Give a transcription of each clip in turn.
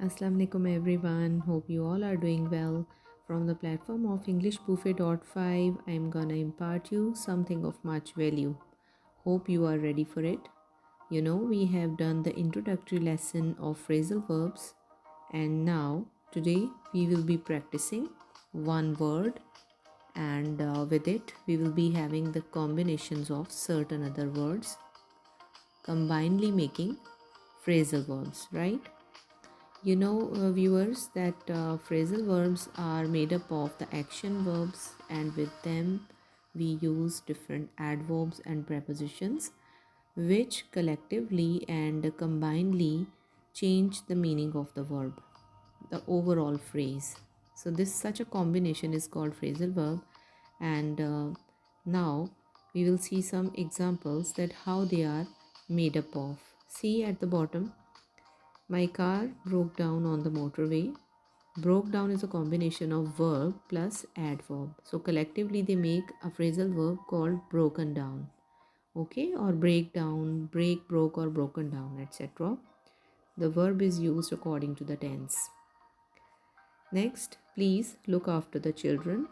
Assalamu alaikum everyone. Hope you all are doing well. From the platform of EnglishBuffet.5, I am gonna impart you something of much value. Hope you are ready for it. We have done the introductory lesson of phrasal verbs, and now today we will be practicing one word, and with it we will be having the combinations of certain other words, combinedly making phrasal verbs, right? Viewers, that phrasal verbs are made up of the action verbs, and with them we use different adverbs and prepositions, which collectively and combinedly change the meaning of the verb, the overall phrase. So, this such a combination is called phrasal verb, and now we will see some examples that how they are made up of. See at the bottom, my car broke down on the motorway. Broke down is a combination of verb plus adverb. So collectively they make a phrasal verb called broken down. Okay, or break down, break, broke, or broken down, etc. The verb is used according to the tense. Next, please look after the children.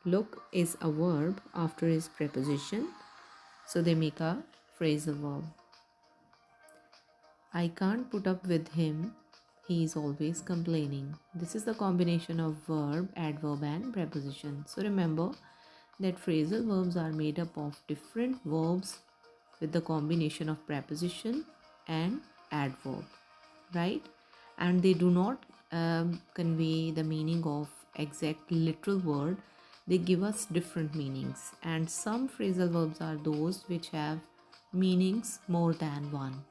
Look is a verb after is preposition. So they make a phrasal verb. I can't put up with him. He is always complaining. This is the combination of verb, adverb, and preposition. So remember that phrasal verbs are made up of different verbs with the combination of preposition and adverb, right? And they do not convey the meaning of exact literal word. They give us different meanings, and some phrasal verbs are those which have meanings more than one,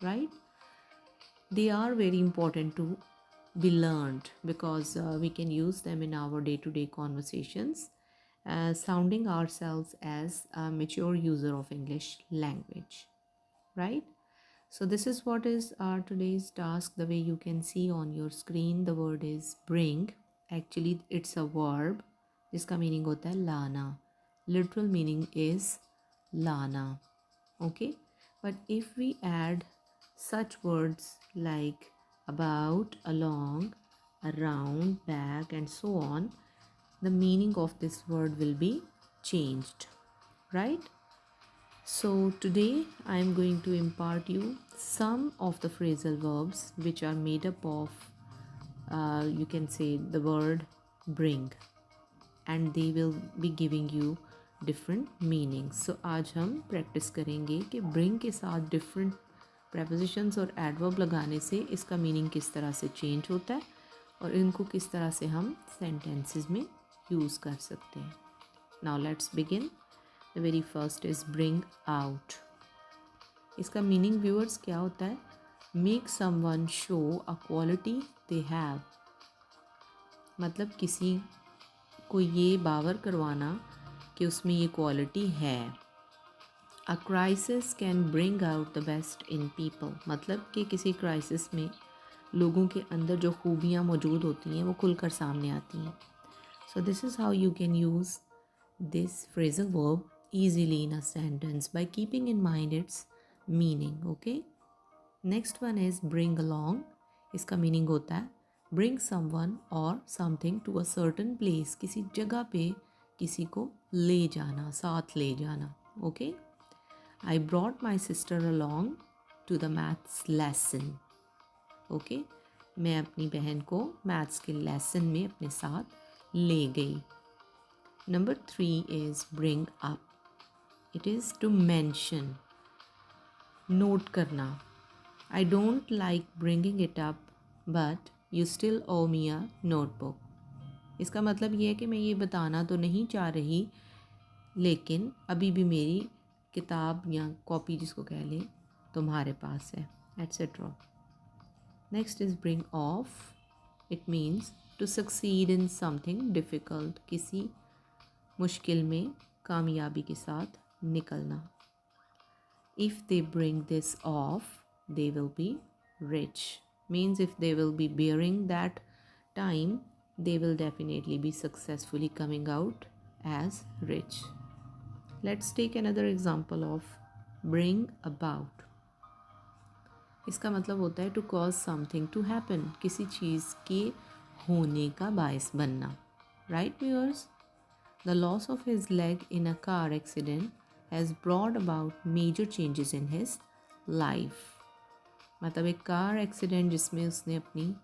right? They are very important to be learned because we can use them in our day-to-day conversations, sounding ourselves as a mature user of English language, right? So this is what is our today's task. The way you can see on your screen, the word is bring. Actually it's a verb जिसका meaning होता है लाना. Literal meaning is लाना. Okay, but if we add such words like about, along, around, back, and so on, the meaning of this word will be changed, right? So today I am going to impart you some of the phrasal verbs which are made up of you can say the word bring, and they will be giving you different meanings. So आज हम practice करेंगे कि bring के साथ different prepositions और adverb लगाने से इसका meaning किस तरह से change होता है और इनको किस तरह से हम sentences में use कर सकते हैं. Now let's begin. The very first is bring out. इसका meaning viewers क्या होता है? Make someone show a quality they have. मतलब किसी को ये बावर करवाना कि उसमें ये क्वालिटी है. A crisis can bring out the best in people. मतलब कि किसी क्राइसिस में लोगों के अंदर जो खूबियाँ मौजूद होती हैं वो खुलकर सामने आती हैं. So this is how you can use this phrasal verb easily in a sentence by keeping in mind its meaning. Okay. Next one is bring along. इसका meaning होता है bring someone or something to a certain place. किसी जगह पे किसी को ले जाना, साथ ले जाना. Okay. I brought my sister along to the maths lesson. Okay. मैं अपनी बहन को मैथ्स के लेसन में अपने साथ ले गई. Number 3 is bring up. It is to mention. Note करना. I don't like bringing it up, but you still owe me a notebook. इसका मतलब ये है कि मैं ये बताना तो नहीं चाह रही, लेकिन अभी भी मेरी किताब या कॉपी जिसको कह लें तुम्हारे पास है, etc. Next is bring off. It means to succeed in something difficult. किसी मुश्किल में कामयाबी के साथ निकलना. If they bring this off, they will be rich. Means if they will be bearing that time, they will definitely be successfully coming out as rich. Let's take another example of bring about. इसका मतलब होता है to cause something to happen, किसी चीज़ के होने का बायस बनना, right viewers. The loss of his leg in a car accident has brought about major changes in his life. मतलब एक कार एक्सीडेंट जिसमें उसने अपनी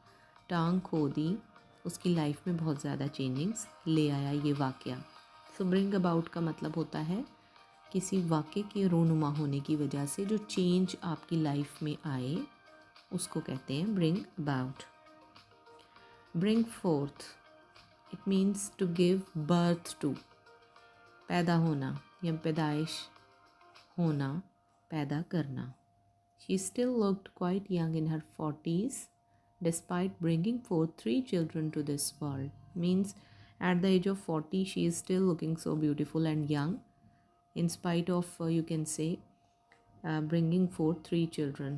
टांग खो दी, उसकी लाइफ में बहुत ज़्यादा चेंजिंग्स ले आया ये वाक़या। सो ब्रिंग अबाउट का मतलब होता है किसी वाक़े के रोनुमा होने की वजह से जो चेंज आपकी लाइफ में आए उसको कहते हैं bring about. Bring forth, it means to give birth to, पैदा होना या पैदाइश होना, पैदा करना। She still looked quite young in her 40s despite bringing forth 3 children to this world. Means at the age of 40 she is still looking so beautiful and young in spite of you can say bringing forth 3 children.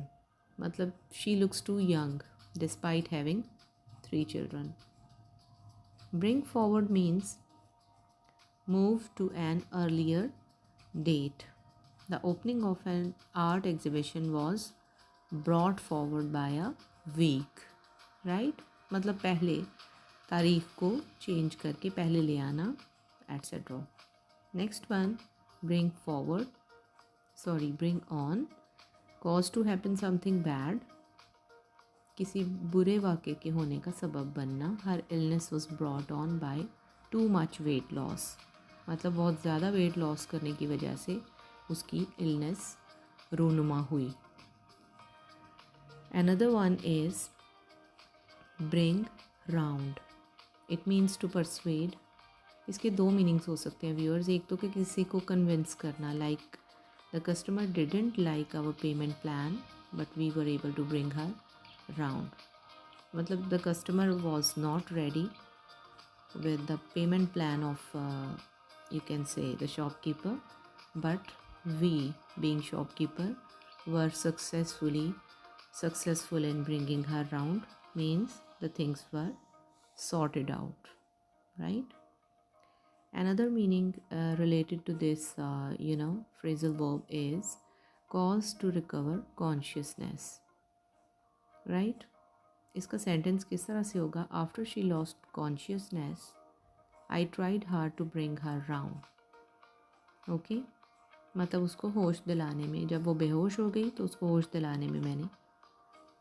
Matlab she looks too young despite having 3 children. Bring forward means move to an earlier date. The opening of an art exhibition was brought forward by a week, right? मतलब पहले तारीख को change करके पहले ले आना, etc. Next one, bring forward, bring on, cause to happen something bad, किसी बुरे वाक़े के होने का सबब बनना। Her illness was brought on by too much weight loss, मतलब बहुत ज़्यादा वेट लॉस करने की वजह से उसकी इलनेस रूनुमा हुई। Another one is bring round. It means to persuade. इसके 2 मीनिंग्स हो सकते हैं व्यूअर्स। एक तो कि किसी को कन्विंस करना, like the customer didn't like our payment plan but we were able to bring her round. मतलब the customer was not ready with the payment plan of you can say the shopkeeper, but we being shopkeeper were successful in bringing her round, means the things were sorted out, right? Another meaning related to this phrasal verb is cause to recover consciousness, right? इसका sentence किस तरह से होगा? After she lost consciousness I tried hard to bring her round. Okay, मतलब उसको होश दिलाने में, जब वो बेहोश हो गई तो उसको होश दिलाने में मैंने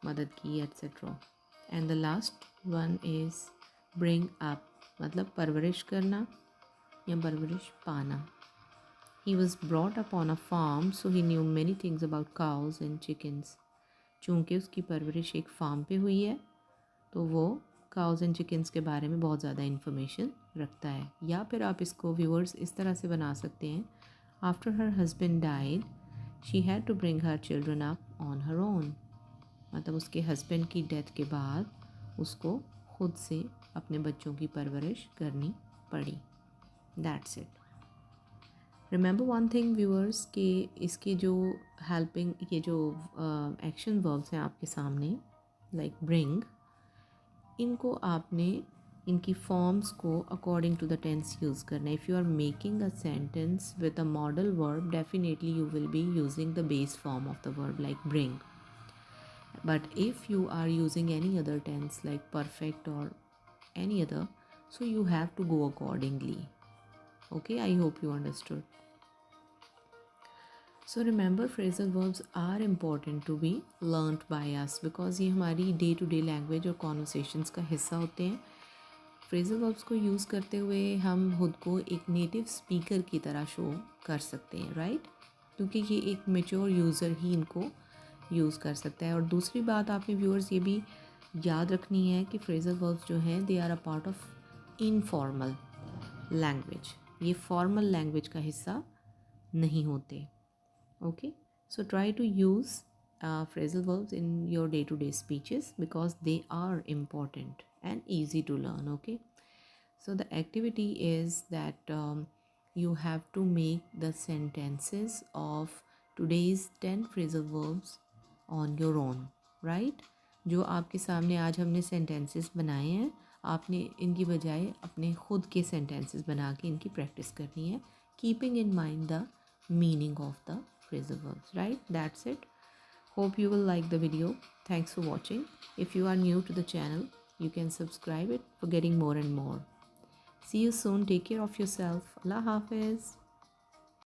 मदद की, etcetera. And the last one is bring up, मतलब परवरिश करना या परवरिश पाना। He was brought up on a farm so he knew many things about cows and chickens. चूँकि उसकी परवरिश एक फार्म पे हुई है तो वो काउज एंड चिकन्स के बारे में बहुत ज़्यादा इन्फॉर्मेशन रखता है। या फिर आप इसको व्यूअर्स इस तरह से बना सकते हैं, after her husband died she had to bring her children up on her own. मतलब उसके हस्बैंड की डेथ के बाद उसको खुद से अपने बच्चों की परवरिश करनी पड़ी। That's it. Remember one thing viewers कि इसके जो हेल्पिंग, ये जो एक्शन वर्ब्स हैं आपके सामने, लाइक ब्रिंग, इनको आपने इनकी फॉर्म्स को according to the tense use करना है। If you are making a sentence with a modal verb, definitely you will be using the base form of the verb like bring, but if you are using any other tense like perfect और any other, so you have to go accordingly. Okay, I hope you understood. So remember, phrasal verbs are important to be learnt by us because ये हमारी day to day language और conversations का हिस्सा होते हैं। phrasal verbs को use करते हुए हम खुद को एक नेटिव स्पीकर की तरह शो कर सकते हैं, राइट? क्योंकि ये एक मेच्योर यूज़र ही इनको यूज़ कर सकता है। और दूसरी बात आपने व्यूअर्स ये भी याद रखनी है कि phrasal verbs जो हैं they are a part of informal language, ये फॉर्मल लैंग्वेज का हिस्सा नहीं होते। Okay, so try to use phrasal verbs in your day-to-day speeches because they are important and easy to learn. Okay, so the activity is that you have to make the sentences of today's 10 phrasal verbs on your own, right? जो आपके सामने आज हमने sentences बनाए हैं, आपने इनकी बजाय अपने खुद के sentences बना के इनकी practice करनी है, keeping in mind the meaning of the phrasal verbs, right? That's it. Hope you will like the video. Thanks for watching. If you are new to the channel, you can subscribe it for getting more and more. See you soon. Take care of yourself. Allah Hafiz.